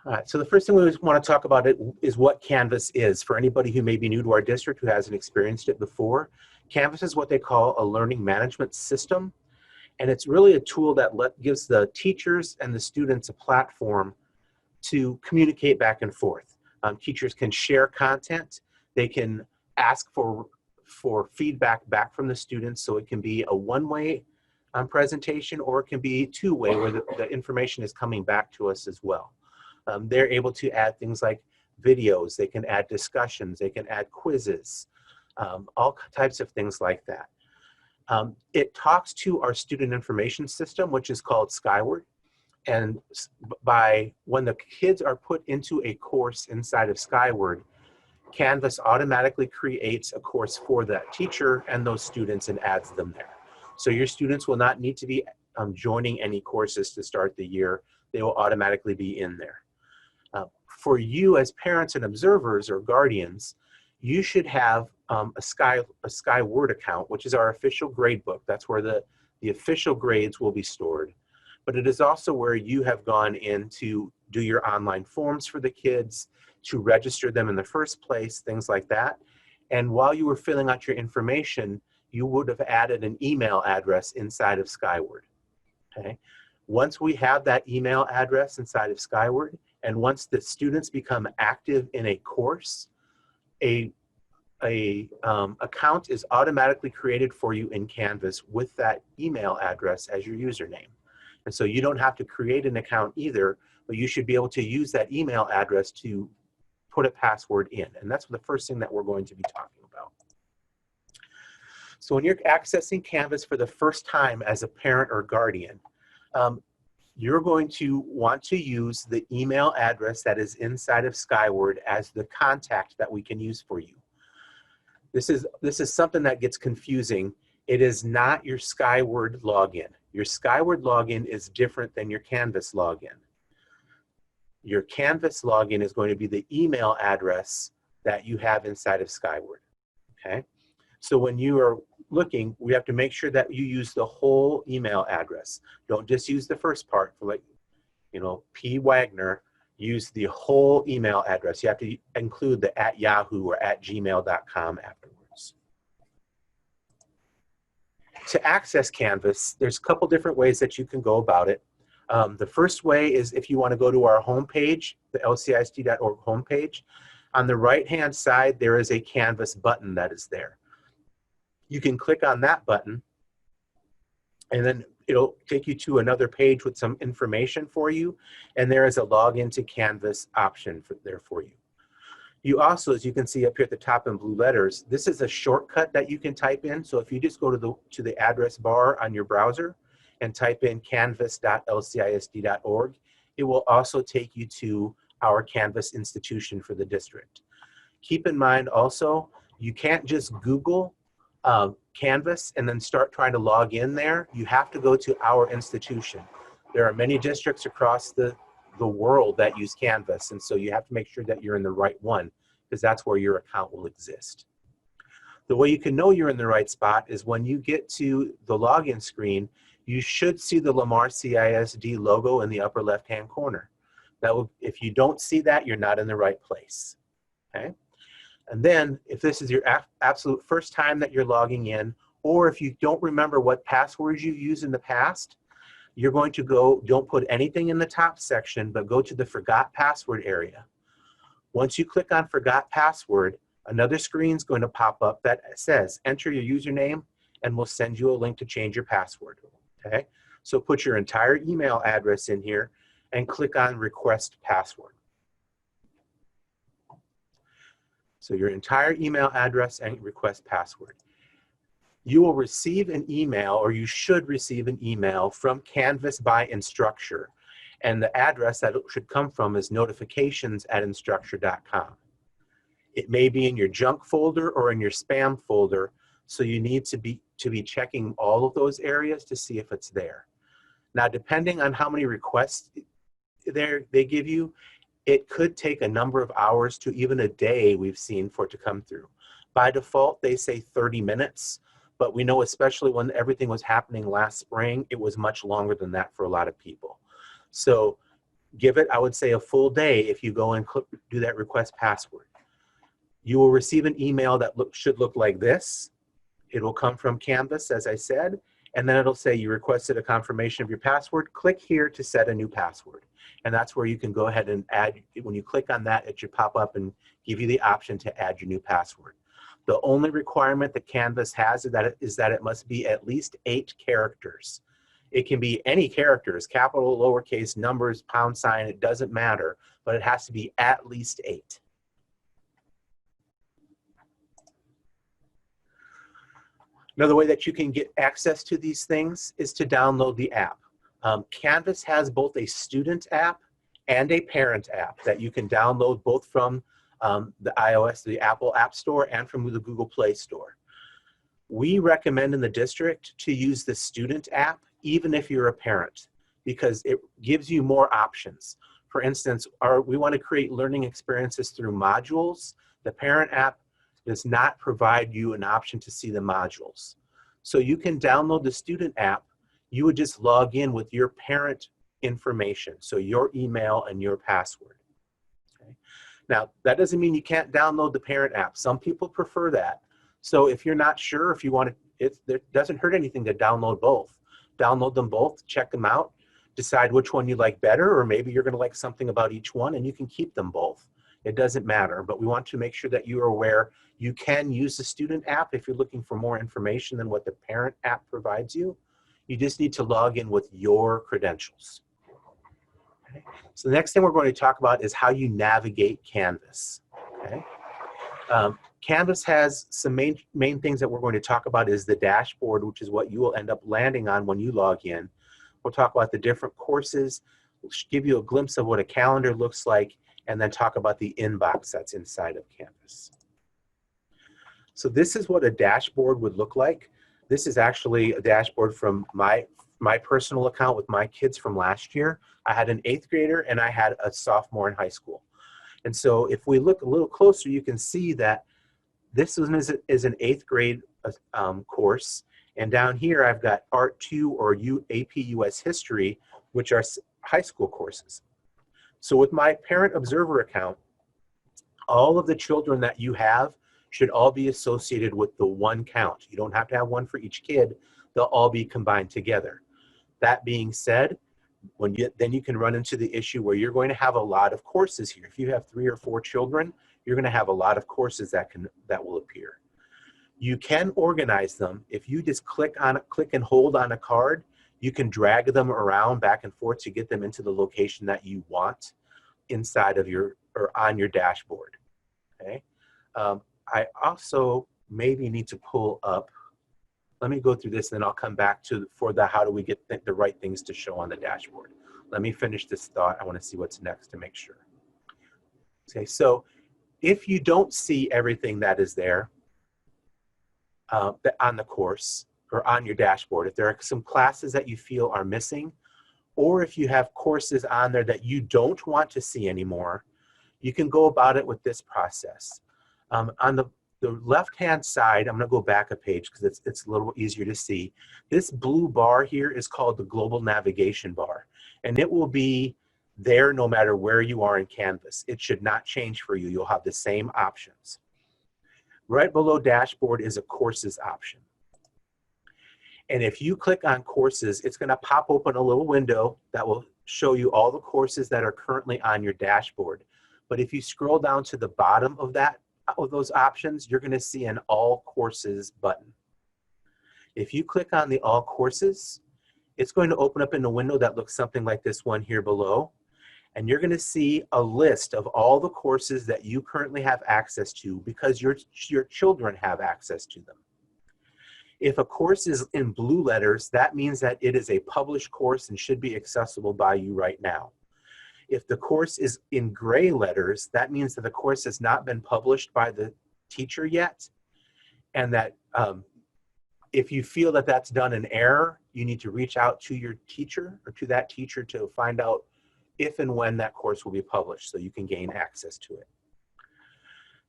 All right, so the first thing we want to talk about is what Canvas is. For anybody who may be new to our district who hasn't experienced it before, Canvas is what they call a learning management system. And it's really a tool that gives the teachers and the students a platform to communicate back and forth. Teachers can share content. They can ask for feedback back from the students, so it can be a one-way presentation, or it can be two-way where the information is coming back to us as well. They're able to add things like videos, they can add discussions, they can add quizzes, all types of things like that. It talks to our student information system, which is called Skyward. And when the kids are put into a course inside of Skyward, Canvas automatically creates a course for that teacher and those students and adds them there. So your students will not need to be joining any courses to start the year. They will automatically be in there. For you as parents and observers or guardians, you should have a Skyward account, which is our official grade book. That's where the official grades will be stored. But it is also where you have gone in to do your online forms for the kids, to register them in the first place, things like that. And while you were filling out your information, you would have added an email address inside of Skyward, okay? Once we have that email address inside of Skyward, and once the students become active in a course, a account is automatically created for you in Canvas with that email address as your username. And so you don't have to create an account either, but you should be able to use that email address to put a password in. And that's the first thing that we're going to be talking about. So when you're accessing Canvas for the first time as a parent or guardian, you're going to want to use the email address that is inside of Skyward as the contact that we can use for you. This is something that gets confusing. It is not your Skyward login. Your Skyward login is different than your Canvas login. Your Canvas login is going to be the email address that you have inside of Skyward, okay? So when you are looking, we have to make sure that you use the whole email address. Don't just use the first part for, like, you know, P. Wagner. Use the whole email address. You have to include the @Yahoo or @gmail.com afterwards. To access Canvas, there's a couple different ways that you can go about it. The first way is if you want to go to our homepage, the LCISD.org homepage. On the right-hand side, there is a Canvas button that is there. You can click on that button, and then it'll take you to another page with some information for you, and there is a login to Canvas option there for you. You also, as you can see up here at the top in blue letters, this is a shortcut that you can type in. So if you just go to the address bar on your browser and type in canvas.lcisd.org, it will also take you to our Canvas institution for the district. Keep in mind also, you can't just Google Canvas and then start trying to log in there. You have to go to our institution. There are many districts across the world that use Canvas, and so you have to make sure that you're in the right one, because that's where your account will exist. The way you can know you're in the right spot is when you get to the login screen, you should see the Lamar CISD logo in the upper left-hand corner. If you don't see that, you're not in the right place, okay? And then if this is your absolute first time that you're logging in, or if you don't remember what passwords you used in the past, you're going to don't put anything in the top section, but go to the Forgot Password area. Once you click on Forgot Password, another screen is going to pop up that says, enter your username, and we'll send you a link to change your password, okay? So put your entire email address in here and click on Request Password. So your entire email address and request password. You will receive an email, or you should receive an email from Canvas by Instructure. And the address that it should come from is notifications@instructure.com. It may be in your junk folder or in your spam folder, so you need to be checking all of those areas to see if it's there. Now, depending on how many requests they give you, it could take a number of hours to even a day, we've seen, for it to come through. By default, they say 30 minutes, but we know especially when everything was happening last spring, it was much longer than that for a lot of people. So Give it, I would say, a full day if you go and do that request password. You will receive an email that should look like this. It will come from Canvas, as I said, and then it'll say you requested a confirmation of your password. Click here to set a new password. And that's where you can go ahead and add, when you click on that, it should pop up and give you the option to add your new password. The only requirement that Canvas has is that it must be at least 8 characters. It can be any characters, capital, lowercase, numbers, pound sign, it doesn't matter, but it has to be at least 8. Another way that you can get access to these things is to download the app. Canvas has both a student app and a parent app that you can download both from the iOS, the Apple App Store, and from the Google Play Store. We recommend in the district to use the student app even if you're a parent, because it gives you more options. For instance, we want to create learning experiences through modules. The parent app does not provide you an option to see the modules. So you can download the student app. You would just log in with your parent information, so your email and your password. Okay? Now, that doesn't mean you can't download the parent app. Some people prefer that. So if you're not sure, if you want to, it doesn't hurt anything to download both. Download them both, check them out, decide which one you like better, or maybe you're going to like something about each one, and you can keep them both. It doesn't matter, but we want to make sure that you are aware you can use the student app if you're looking for more information than what the parent app provides you. You just need to log in with your credentials. Okay. So the next thing we're going to talk about is how you navigate Canvas. Okay. Canvas has some main things that we're going to talk about is the dashboard, which is what you will end up landing on when you log in. We'll talk about the different courses, we'll give you a glimpse of what a calendar looks like, and then talk about the inbox that's inside of Canvas. So this is what a dashboard would look like. This is actually a dashboard from my personal account with my kids from last year. I had an 8th grader and I had a sophomore in high school. And so if we look a little closer, you can see that this is an 8th grade course. And down here, I've got Art 2 or AP US History, which are high school courses. So with my Parent Observer account, all of the children that you have should all be associated with the one count. You don't have to have one for each kid. They'll all be combined together. That being said, then you can run into the issue where you're going to have a lot of courses here. If you have 3 or 4 children, you're going to have a lot of courses that will appear. You can organize them. If you just click and hold on a card, you can drag them around back and forth to get them into the location that you want inside of on your dashboard. Okay. I also maybe need to pull up. Let me go through this, and then I'll come back for how do we get the right things to show on the dashboard. Let me finish this thought. I want to see what's next to make sure. Okay, so if you don't see everything that is there on the course or on your dashboard, if there are some classes that you feel are missing, or if you have courses on there that you don't want to see anymore, you can go about it with this process. On the left-hand side, I'm going to go back a page because it's a little easier to see. This blue bar here is called the Global Navigation Bar, and it will be there no matter where you are in Canvas. It should not change for you. You'll have the same options. Right below Dashboard is a Courses option. And if you click on Courses, it's going to pop open a little window that will show you all the courses that are currently on your dashboard. But if you scroll down to the bottom of those options, you're going to see an All Courses button. If you click on the All Courses, it's going to open up in a window that looks something like this one here below. And you're going to see a list of all the courses that you currently have access to because your children have access to them. If a course is in blue letters, that means that it is a published course and should be accessible by you right now. If the course is in gray letters, that means that the course has not been published by the teacher yet, and that if you feel that that's done in error, you need to reach out to your teacher or to that teacher to find out if and when that course will be published so you can gain access to it.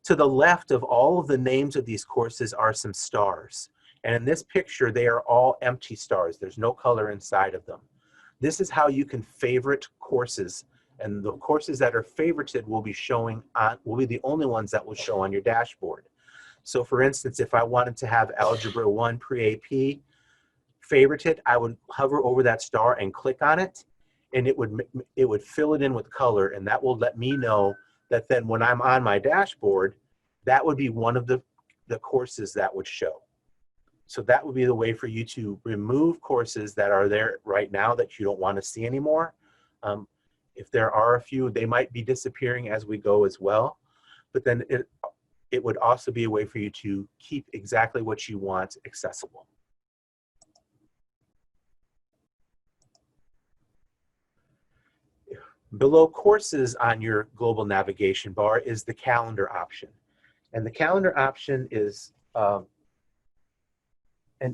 To the left of all of the names of these courses are some stars. And in this picture, they are all empty stars. There's no color inside of them. This is how you can favorite courses And the courses that are favorited will be showing on, will be the only ones that will show on your dashboard. So for instance, if I wanted to have Algebra 1 pre-AP favorited, I would hover over that star and click on it, and it would fill it in with color, and that will let me know that then when I'm on my dashboard, that would be one of the courses that would show. So that would be the way for you to remove courses that are there right now that you don't want to see anymore. If there are a few, they might be disappearing as we go as well, but then it would also be a way for you to keep exactly what you want accessible. Below courses on your global navigation bar is the calendar option. And the calendar option is an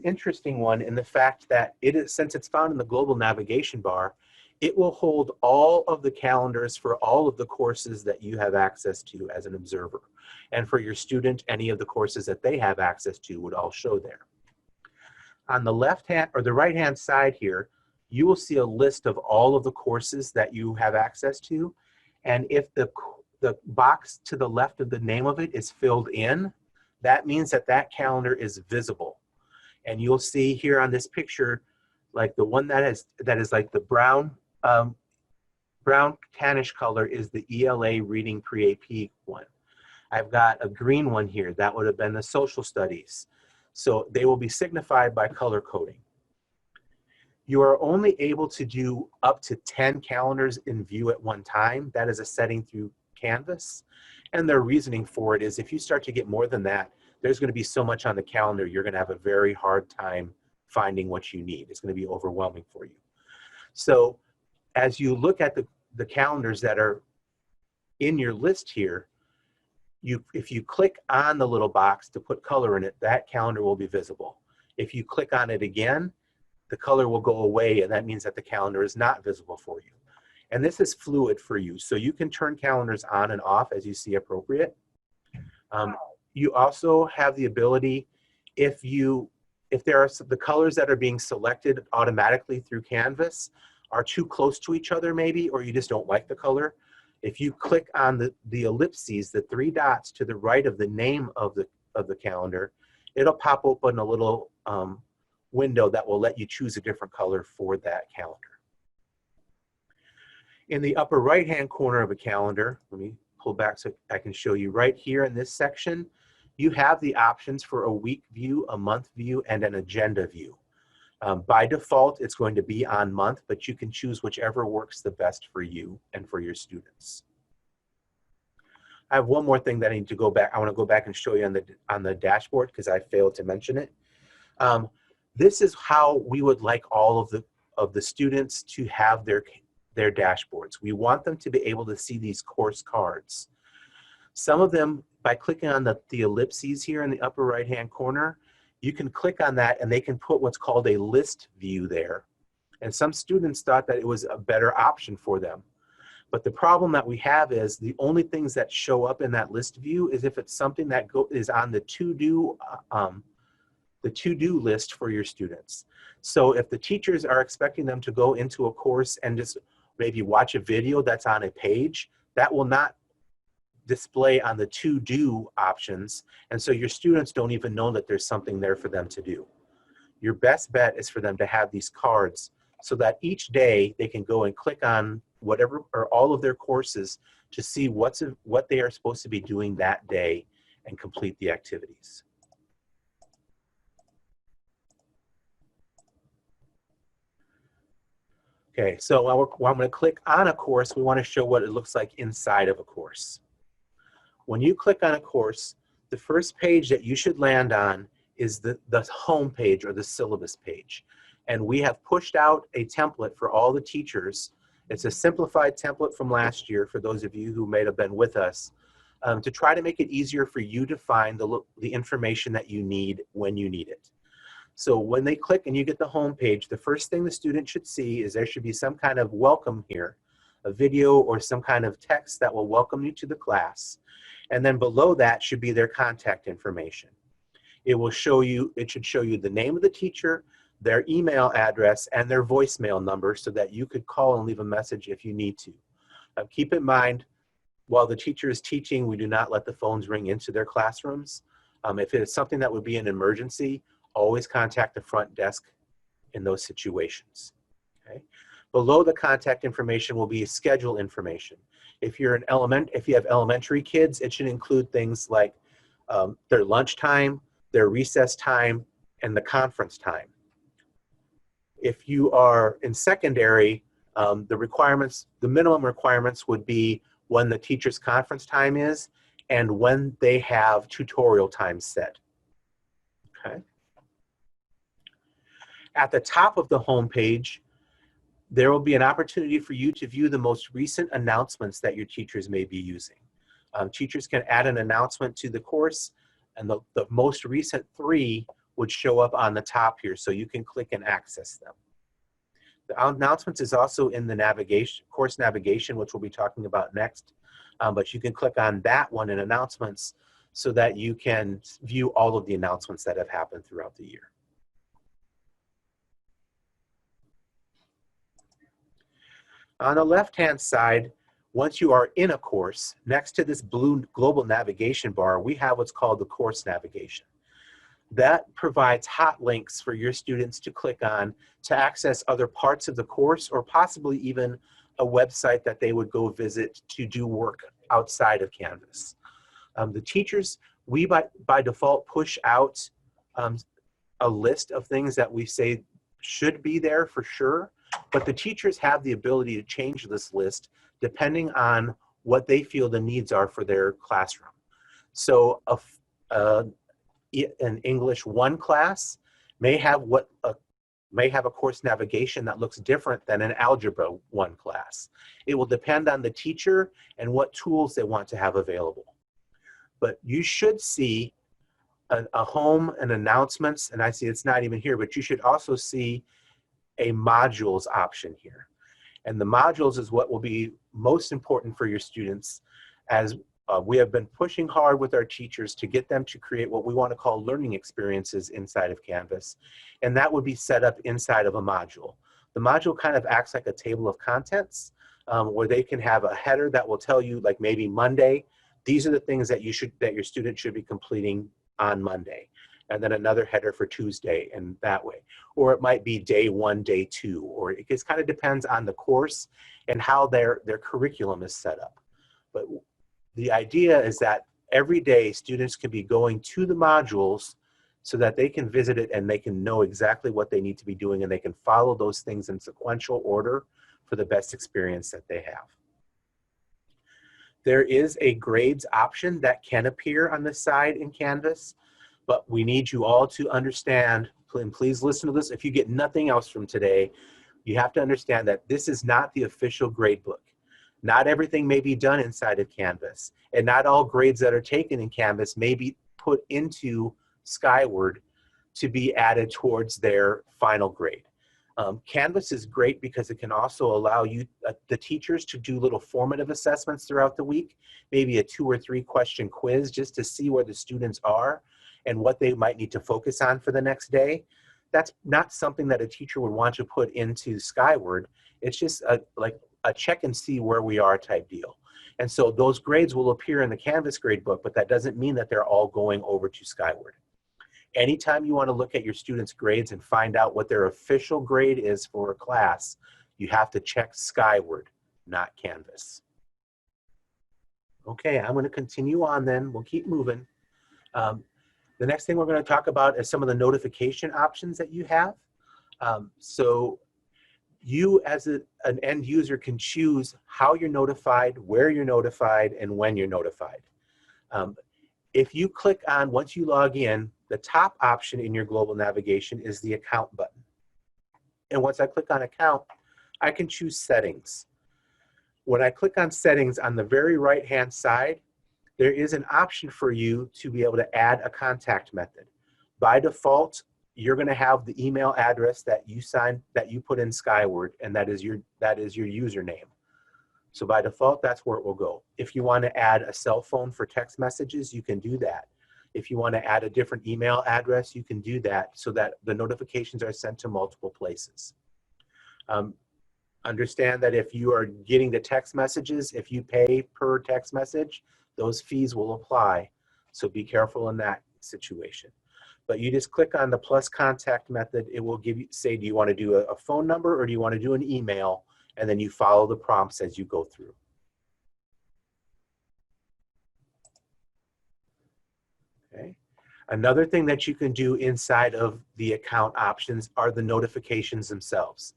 interesting one in the fact that it is, since it's found in the global navigation bar, it will hold all of the calendars for all of the courses that you have access to as an observer. And for your student, any of the courses that they have access to would all show there. On the left hand or the right hand side here, you will see a list of all of the courses that you have access to. And if the box to the left of the name of it is filled in, that means that that calendar is visible. And you'll see here on this picture, like the one that is like the brown tannish color is the ELA Reading Pre-AP one. I've got a green one here. That would have been the social studies. So they will be signified by color coding. You are only able to do up to 10 calendars in view at one time. That is a setting through Canvas. And their reasoning for it is if you start to get more than that, there's going to be so much on the calendar, you're going to have a very hard time finding what you need. It's going to be overwhelming for you. So as you look at the calendars that are in your list here, if you click on the little box to put color in it, that calendar will be visible. If you click on it again, the color will go away, and that means that the calendar is not visible for you. And this is fluid for you, so you can turn calendars on and off as you see appropriate. You also have the ability, if there are the colors that are being selected automatically through Canvas are too close to each other maybe, or you just don't like the color, if you click on the ellipses, the 3 dots to the right of the name of the calendar, it'll pop open a little window that will let you choose a different color for that calendar. In the upper right-hand corner of a calendar, let me pull back so I can show you right here in this section, you have the options for a week view, a month view, and an agenda view. By default, it's going to be on month, but you can choose whichever works the best for you and for your students. I have one more thing that I need to go back. I want to go back and show you on the dashboard because I failed to mention it. This is how we would like all of the students to have their dashboards. We want them to be able to see these course cards. Some of them, by clicking on the ellipses here in the upper right-hand corner, you can click on that and they can put what's called a list view there. And some students thought that it was a better option for them. But the problem that we have is the only things that show up in that list view is if it's something that is on the to-do list for your students. So if the teachers are expecting them to go into a course and just maybe watch a video that's on a page, that will not display on the to-do options, and so your students don't even know that there's something there for them to do. Your best bet is for them to have these cards so that each day they can go and click on whatever or all of their courses to see what they are supposed to be doing that day and complete the activities. Okay, so when I'm going to click on a course, we want to show what it looks like inside of a course. When you click on a course, the first page that you should land on is the home page or the syllabus page. And we have pushed out a template for all the teachers. It's a simplified template from last year for those of you who may have been with us to try to make it easier for you to find the information that you need when you need it. So when they click and you get the home page, the first thing the student should see is there should be some kind of welcome here, a video or some kind of text that will welcome you to the class. And then below that should be their contact information. It should show you the name of the teacher, their email address, and their voicemail number so that you could call and leave a message if you need to. Keep in mind, while the teacher is teaching, we do not let the phones ring into their classrooms. If it is something that would be an emergency, always contact the front desk in those situations. Okay? Below the contact information will be schedule information. If you have elementary kids, it should include things like their lunch time, their recess time, and the conference time. If you are in secondary, the minimum requirements would be when the teacher's conference time is and when they have tutorial time set. Okay. At the top of the home page, there will be an opportunity for you to view the most recent announcements that your teachers may be using. Teachers can add an announcement to the course, and the most recent 3 would show up on the top here, so you can click and access them. The announcements is also in the course navigation, which we'll be talking about next, but you can click on that one in announcements so that you can view all of the announcements that have happened throughout the year. On the left-hand side, once you are in a course, next to this blue global navigation bar, we have what's called the course navigation. That provides hot links for your students to click on to access other parts of the course, or possibly even a website that they would go visit to do work outside of Canvas. The teachers, we by default push out a list of things that we say should be there for sure, but the teachers have the ability to change this list depending on what they feel the needs are for their classroom. So an English 1 class may have a course navigation that looks different than an Algebra 1 class. It will depend on the teacher and what tools they want to have available. But you should see a home and announcements, and I see it's not even here, but you should also see a modules option here. And the modules is what will be most important for your students, as we have been pushing hard with our teachers to get them to create what we want to call learning experiences inside of Canvas. And that would be set up inside of a module. The module kind of acts like a table of contents where they can have a header that will tell you, like maybe Monday, these are the things that your student should be completing on Monday. And then another header for Tuesday, and that way. Or it might be day 1, day 2, or it just kind of depends on the course and how their curriculum is set up. But the idea is that every day students can be going to the modules so that they can visit it and they can know exactly what they need to be doing, and they can follow those things in sequential order for the best experience that they have. There is a grades option that can appear on the side in Canvas, but we need you all to understand, and please listen to this, if you get nothing else from today, you have to understand that this is not the official grade book. Not everything may be done inside of Canvas, and not all grades that are taken in Canvas may be put into Skyward to be added towards their final grade. Canvas is great because it can also allow you, the teachers, to do little formative assessments throughout the week, maybe a 2 or 3 question quiz just to see where the students are and what they might need to focus on for the next day. That's not something that a teacher would want to put into Skyward. It's just like a check and see where we are type deal. And so those grades will appear in the Canvas gradebook, but that doesn't mean that they're all going over to Skyward. Anytime you want to look at your students' grades and find out what their official grade is for a class, you have to check Skyward, not Canvas. Okay, I'm going to continue on then. We'll keep moving. The next thing we're going to talk about is some of the notification options that you have. So you as an end user can choose how you're notified, where you're notified, and when you're notified. If you click on, once you log in, the top option in your global navigation is the account button. And once I click on account, I can choose settings. When I click on settings on the very right-hand side, there is an option for you to be able to add a contact method. By default, you're going to have the email address that you put in Skyward, and that is your username. So by default, that's where it will go. If you want to add a cell phone for text messages, you can do that. If you want to add a different email address, you can do that so that the notifications are sent to multiple places. Understand that if you are getting the text messages, if you pay per text message, those fees will apply. So be careful in that situation. But you just click on the plus contact method. It will give you, say, do you want to do a phone number or do you want to do an email? And then you follow the prompts as you go through. Okay. Another thing that you can do inside of the account options are the notifications themselves.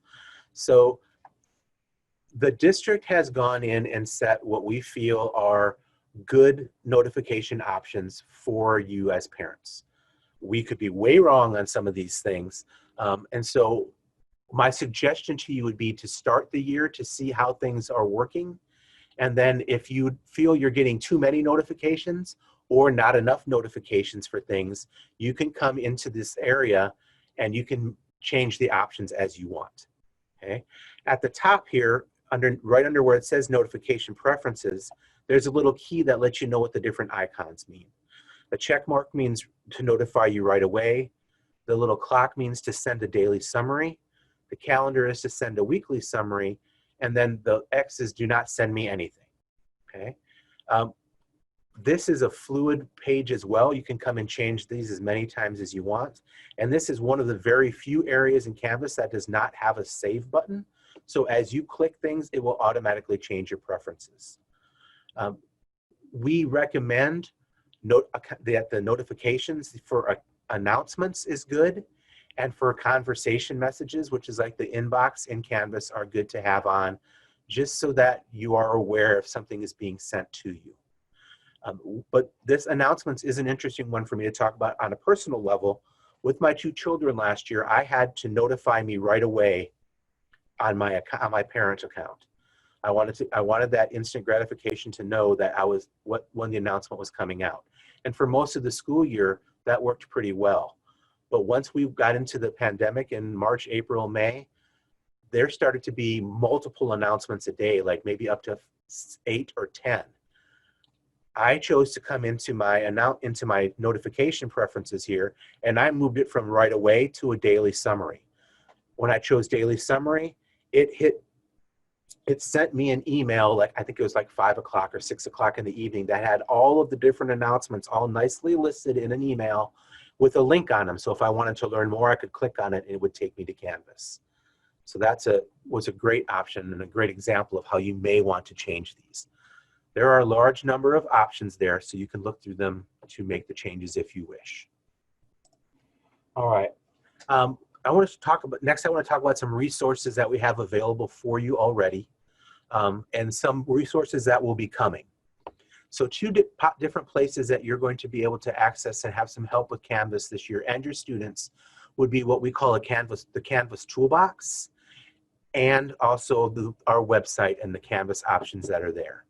So the district has gone in and set what we feel are good notification options for you as parents. We could be way wrong on some of these things. And so my suggestion to you would be to start the year to see how things are working. And then if you feel you're getting too many notifications or not enough notifications for things, you can come into this area and you can change the options as you want. Okay. At the top here, right under where it says notification preferences, there's a little key that lets you know what the different icons mean. The check mark means to notify you right away. The little clock means to send a daily summary. The calendar is to send a weekly summary. And then the X is do not send me anything. Okay. This is a fluid page as well. You can come and change these as many times as you want. And this is one of the very few areas in Canvas that does not have a save button. So as you click things, it will automatically change your preferences. We recommend that the notifications for announcements is good, and for conversation messages, which is like the inbox in Canvas, are good to have on, just so that you are aware if something is being sent to you. But this announcements is an interesting one for me to talk about on a personal level. With my 2 children last year, I had to notify me right away on my parent account. I wanted that instant gratification to know that when the announcement was coming out. And for most of the school year, that worked pretty well. But once we got into the pandemic in March, April, May, there started to be multiple announcements a day, like maybe up to 8 or 10. I chose to come into my notification preferences here, and I moved it from right away to a daily summary. When I chose daily summary, it sent me an email, like I think it was like 5 o'clock or 6 o'clock in the evening, that had all of the different announcements all nicely listed in an email with a link on them. So if I wanted to learn more, I could click on it and it would take me to Canvas. So was a great option and a great example of how you may want to change these. There are a large number of options there, so you can look through them to make the changes if you wish. All right. Next I want to talk about some resources that we have available for you already, and some resources that will be coming. So 2 different places that you're going to be able to access and have some help with Canvas this year and your students would be what we call the Canvas Toolbox, and also our website and the Canvas options that are there.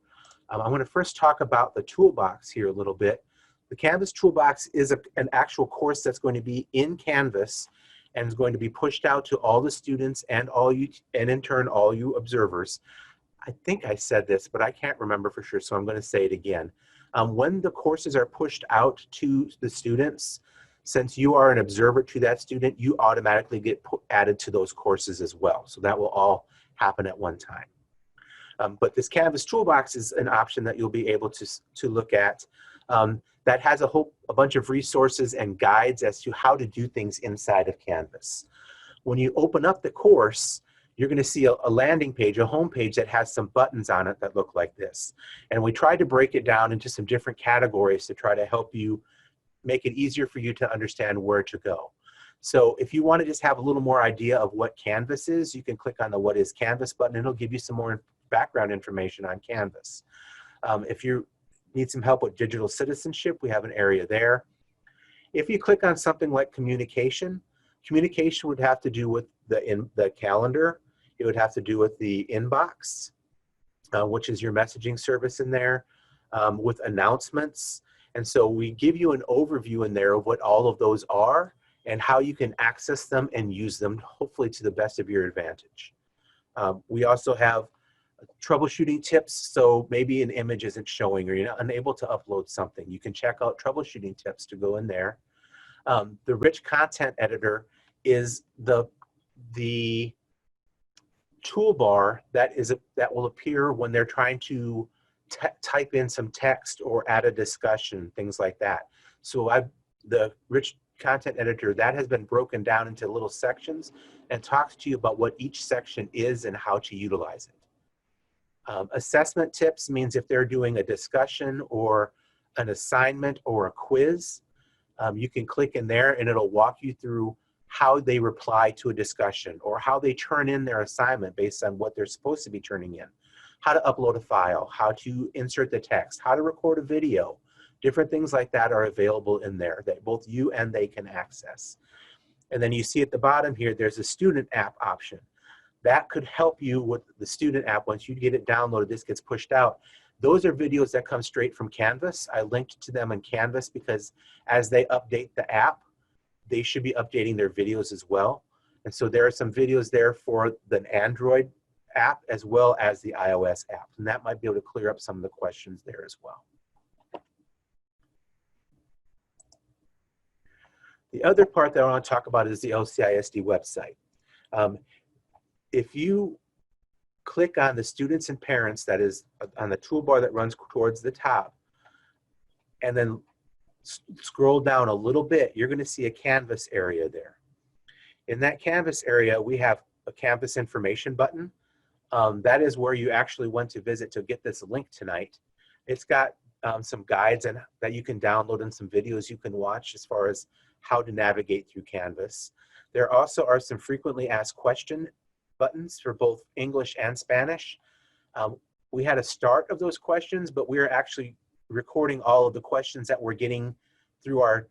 I'm going to first talk about the toolbox here a little bit. The Canvas Toolbox is an actual course that's going to be in Canvas and is going to be pushed out to all the students and in turn all you observers. I think I said this, but I can't remember for sure, so I'm going to say it again. When the courses are pushed out to the students, since you are an observer to that student, you automatically get added to those courses as well. So that will all happen at one time. But this Canvas Toolbox is an option that you'll be able to look at that has a bunch of resources and guides as to how to do things inside of Canvas. When you open up the course, you're going to see a landing page, a home page that has some buttons on it that look like this. And we tried to break it down into some different categories to try to help you make it easier for you to understand where to go. So if you want to just have a little more idea of what Canvas is, you can click on the What is Canvas button, and it'll give you some more background information on Canvas. If you need some help with digital citizenship, we have an area there. If you click on something like communication would have to do with the calendar. It would have to do with the inbox, which is your messaging service in there, with announcements. And so we give you an overview in there of what all of those are and how you can access them and use them, hopefully to the best of your advantage. We also have troubleshooting tips. So maybe an image isn't showing or you're unable to upload something. You can check out troubleshooting tips to go in there. The rich content editor is the toolbar that will appear when they're trying to type in some text or add a discussion, things like that. So the rich content editor, that has been broken down into little sections and talks to you about what each section is and how to utilize it. Assessment tips means if they're doing a discussion or an assignment or a quiz, you can click in there and it'll walk you through how they reply to a discussion or how they turn in their assignment based on what they're supposed to be turning in, how to upload a file, how to insert the text, how to record a video. Different things like that are available in there that both you and they can access. And then you see at the bottom here, there's a student app option. That could help you with the student app. Once you get it downloaded, this gets pushed out. Those are videos that come straight from Canvas. I linked to them in Canvas because as they update the app, they should be updating their videos as well. And so there are some videos there for the Android app as well as the iOS app. And that might be able to clear up some of the questions there as well. The other part that I want to talk about is the LCISD website. If you click on the students and parents, that is on the toolbar that runs towards the top, and then scroll down a little bit, you're going to see a Canvas area there. In that Canvas area, we have a Canvas information button. That is where you actually went to visit to get this link tonight. It's got some guides that you can download and some videos you can watch as far as how to navigate through Canvas. There also are some frequently asked question buttons for both English and Spanish. We had a start of those questions, but we're actually recording all of the questions that we're getting through our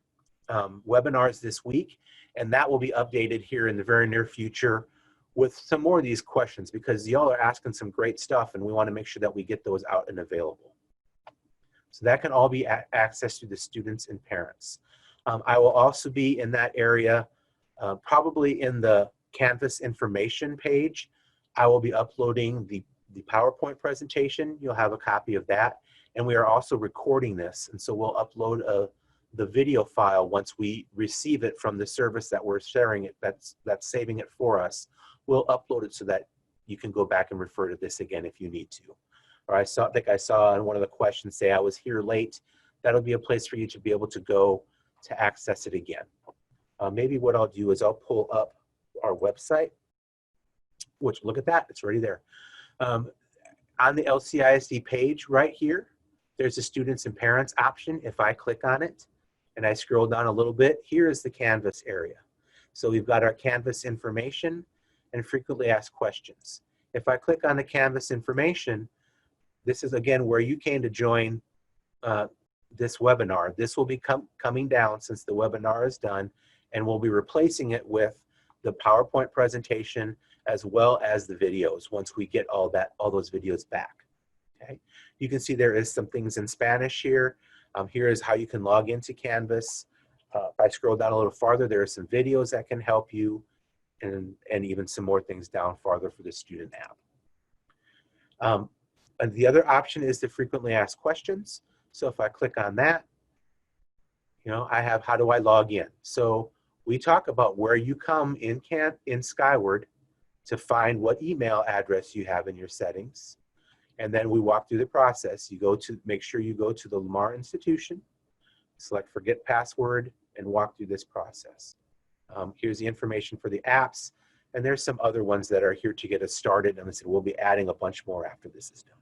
webinars this week, and that will be updated here in the very near future with some more of these questions because y'all are asking some great stuff and we want to make sure that we get those out and available. So that can all be accessed through the students and parents. I will also be in that area, probably in the Canvas information page. I will be uploading the PowerPoint presentation. You'll have a copy of that. And we are also recording this. And so we'll upload the video file once we receive it from the service that we're sharing it, that's saving it for us. We'll upload it so that you can go back and refer to this again if you need to. Or I think I saw in one of the questions say I was here late. That'll be a place for you to be able to go to access it again. Maybe what I'll do is I'll pull up our website, which look at that, it's already there. On the LCISD page right here, there's a students and parents option. If I click on it and I scroll down a little bit, here is the Canvas area. So we've got our Canvas information and frequently asked questions. If I click on the Canvas information, this is again where you came to join this webinar. This will be coming down since the webinar is done, and we'll be replacing it with the PowerPoint presentation as well as the videos once we get all those videos back. Okay, you can see there is some things in Spanish here. Here is how you can log into Canvas. If I scroll down a little farther, there are some videos that can help you, and even some more things down farther for the student app. And the other option is the frequently asked questions. So if I click on that, you know, I have how do I log in? So we talk about where you come in Skyward to find what email address you have in your settings. And then we walk through the process. You go to, make sure you go to the Lamar institution, select forget password, and walk through this process. Here's the information for the apps, and there's some other ones that are here to get us started, and we'll be adding a bunch more after this is done.